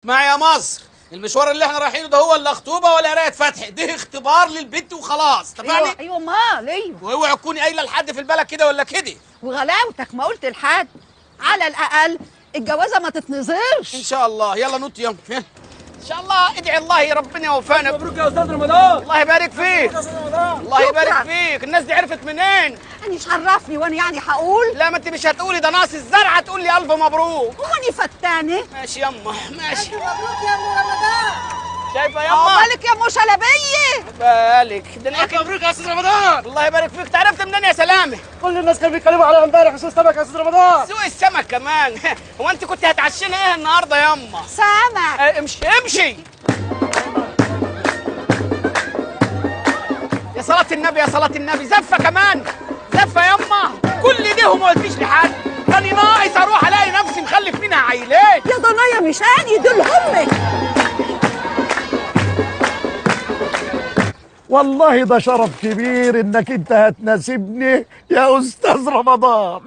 اسمعي يا مصر، المشوار اللي احنا رايحينه ده هو لا خطوبه ولا قرايه فتح، ده اختبار للبنت وخلاص. اتفقني؟ ايوه امال ايوه. واوعي تكوني قايله لحد في البلد كده ولا كده. وغلاوتك ما قلت لحد، على الاقل الجوازه ما تتنظرش ان شاء الله. يلا نط يلا ان شاء الله. ادعي الله يا ربنا يوفقنا. مبروك يا استاذ رمضان. الله يبارك فيك. الله يبارك شكراً. فيك. الناس دي عرفت منين؟ انا مش عرفني وانا يعني هقول لا ما انت مش هتقولي، ده ناقص الزرعه تقول لي الف مبروك. هو اني فتانه. ماشي يما ماشي. مبروك يا ام رمضان. شايفه يما؟ عقبالك يا ام شلبيه. بالك ده الف مبروك يا استاذ رمضان. الله يبارك فيك. تعرفت منين يا سلامه؟ كل الناس كانوا بيتكلموا على امبارح استاذ سمك يا استاذ رمضان. سوق السمك كمان. هو انت كنت هتعشينا ايه النهارده يما؟ سامع امشي امشي. يا صلاة النبي يا صلاة النبي. زفة كمان زفة يما. كل ده وما قلتيش لحد. تاني ناقص اروح الاقي نفسي مخلف منها عيلين. يا ضنايا مش اني دول همك. والله ده شرف كبير انك انت هتناسبني يا استاذ رمضان.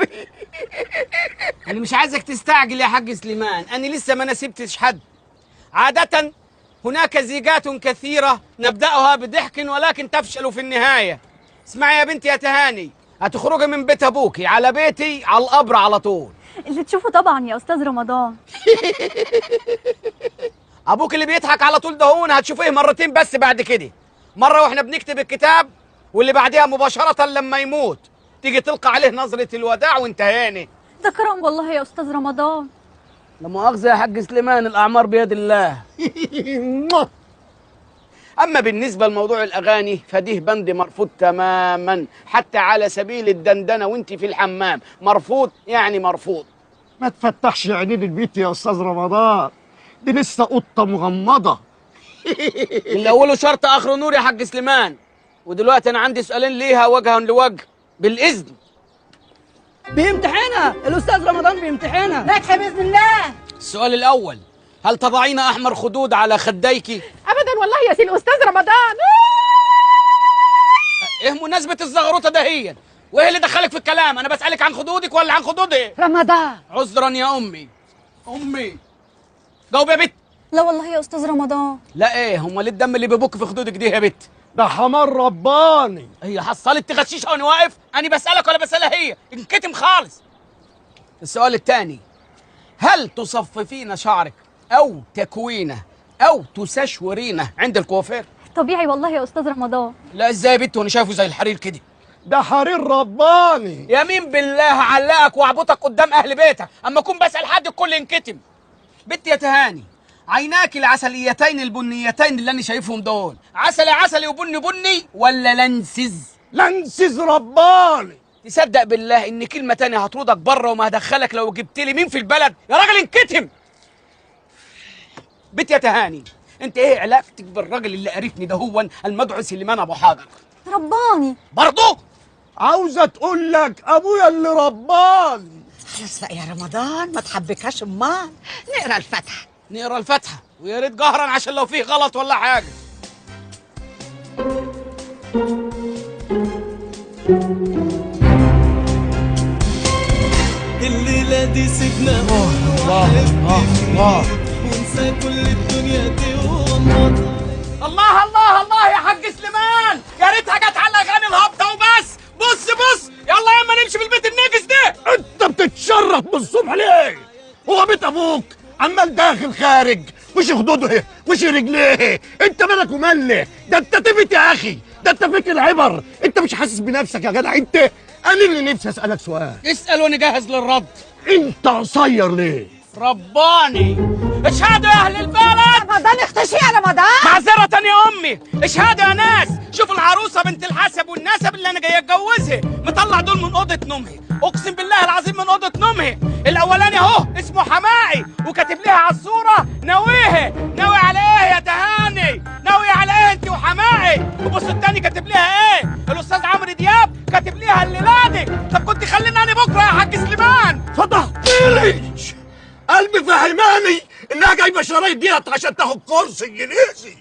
انا مش عايزك تستعجل يا حاج سليمان، انا لسه ما نسبتش حد. عادة هناك زيجات كثيرة نبدأها بضحك ولكن تفشل في النهاية. اسمعي يا بنتي يا تهاني، هتخرجي من بيت ابوكي على بيتي على القبر على طول. اللي تشوفه طبعا يا استاذ رمضان. ابوك اللي بيضحك على طول ده هو هتشوفيه مرتين بس بعد كده. مرة واحنا بنكتب الكتاب، واللي بعدها مباشرة لما يموت تيجي تلقى عليه نظرة الوداع وانتهينا. ده كرم والله يا استاذ رمضان. لا مؤاخذة يا حاج سليمان، الأعمار بيد الله. أما بالنسبة لموضوع الأغاني فديه بند مرفوض تماما، حتى على سبيل الدندنة وانت في الحمام. مرفوض يعني مرفوض. ما تفتحش عينين البيت يا استاذ رمضان، دي لسه قطه مغمضه. اللي أوله شرط آخره نور يا حاج سليمان. ودلوقتي أنا عندي سؤالين ليها وجها لوجه بالإذن. بيمتحنها الاستاذ رمضان بيمتحنها. ناجحه باذن الله. السؤال الأول، هل تضعين أحمر خدود على خديك؟ ابدا والله يا سي الاستاذ رمضان. إيه مناسبة الزغروطة دهيا؟ وإيه اللي دخلك في الكلام؟ أنا بسألك عن خدودك ولا عن خدودي؟ رمضان عذرا يا أمي. أمي جاوب يا بت. لا والله يا استاذ رمضان. لا ايه، امال الدم اللي بيبك في خدودك دي يا بت؟ ده حمار رباني. هي حصلت تغشيشها وانا واقف؟ انا بسالك ولا بسالها هي؟ انكتم خالص. السؤال الثاني، هل تصففين شعرك او تكوينه او تسشورينه عند الكوافير؟ طبيعي والله يا استاذ رمضان. لا ازاي يا بت وانا شايفه زي الحرير كده؟ ده حرير رباني. يمين بالله علقك واعبطك قدام اهل بيتك اما اكون بسال حد الكل ينكتم. بت يا تهاني، عيناك العسليتين البنيتين اللي انا شايفهم دول عسلي عسلي وبني بني ولا لنسز؟ لنسز رباني. تصدق بالله ان كلمه تانية هطردك بره وما هدخلك لو جبت لي مين في البلد يا راجل انكتم. بت يا تهاني، انت ايه علاقتك بالراجل اللي قرفني ده هو المدعو سليمان ابو حاضر؟ رباني. برضه عاوزه تقول لك ابويا اللي رباني. خلاص بقى يا رمضان ما تحبكهاش امال. نقرا الفاتحه. نقرا الفاتحه ويا ريت جهرا عشان لو فيه غلط ولا حاجه. الليلة دي سيبنا الله ونسى كل الدنيا دي والله. الله الله الله يا حاج سليمان، يا ريتها جت على اغاني الهبطه وبس. بص بص يلا ياما نمشي في البيت النجس ده. انت بتتشرف من الصبح ليه؟ هو بيت ابوك عمال داخل خارج، وش خدوده وش رجليه، انت مالك وماله؟ ده انت تبت يا اخي، ده انت فيك العبر، انت مش حاسس بنفسك يا جدع انت؟ انا اللي نفسي اسالك سؤال، اسال وانا جاهز للرد. انت قصير ليه؟ رباني. اشهدوا يا اهل البلد. رمضان اختشي يا رمضان. معذرة يا امي، اشهدوا يا ناس. شوفوا العروسه بنت الحسب والنسب اللي انا جاي اتجوزها، مطلع دول من اوضه نومها، اقسم بالله العظيم من اوضه نومها. الاولاني اهو اسمه حماقي وكاتب لها على الصوره ناويها. ناوي على ايه يا تهاني؟ ناوي على ايه انت وحماقي؟ وبص التاني كاتب لها ايه؟ الاستاذ عمرو دياب كاتب لها الليله دي. طب كنت خليني انا بكره يا حاج سليمان. فتحتلي قلبي فهماني انها جايبه شرايط ديت عشان تاخد كورس انجليزي.